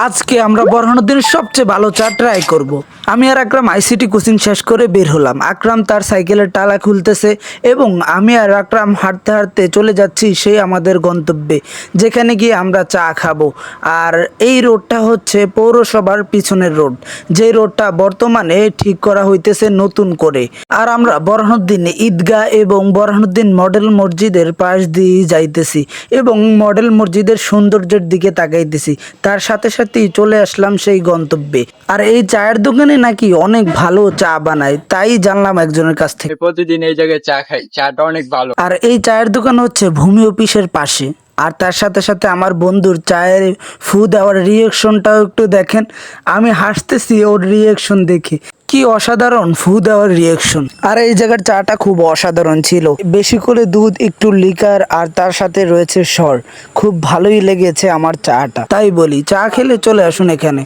আজকে আমরা বরহানুদ্দিনের সবচেয়ে ভালো চা ট্রাই করব। আমি আর আকরাম আইসিটি কোচিং শেষ করে বের হলাম। আকরাম তার সাইকেলের টালা খুলতেছে এবং আমি আর আকরাম হাঁটতে হাঁটতে চলে যাচ্ছি সেই আমাদের গন্তব্যে, যেখানে গিয়ে আমরা চা খাবো। আর এই রোডটা হচ্ছে পৌরসভার পিছনের রোড, যে রোডটা বর্তমানে ঠিক করা হইতেছে নতুন করে। আর আমরা বরহানুদ্দিন ঈদগাহ এবং বরহানুদ্দিন মডেল মসজিদের পাশ দিয়ে যাইতেছি এবং মডেল মসজিদের সৌন্দর্যের দিকে তাকাইতেছি। তার সাথে সাথেই চলে আসলাম সেই গন্তব্যে। আর এই চায়ের দোকানে নাকি অনেক ভালো চা বানায়, তাই জানলাম একজনের কাছ থেকে। প্রতিদিন এই জায়গায় চা খাই, চাটা অনেক ভালো। আর এই চায়ের দোকান হচ্ছে ভূমি অফিসের পাশে। আর তার সাথে সাথে আমার বন্ধুর চায়ের ফু দেওয়ার রিয়েকশনটাও একটু দেখেন। আমি হাসতেছি ওর রিয়েকশন দেখে, কি অসাধারণ ফু দেওয়ার রিয়েকশন। আর এই জায়গার চাটা খুব অসাধারণ ছিল, বেশি করে দুধ, একটু লিকার আর তার সাথে রয়েছে সর। খুব ভালোই লেগেছে আমার চাটা, তাই বলি চা খেলে চলে আসুন এখানে।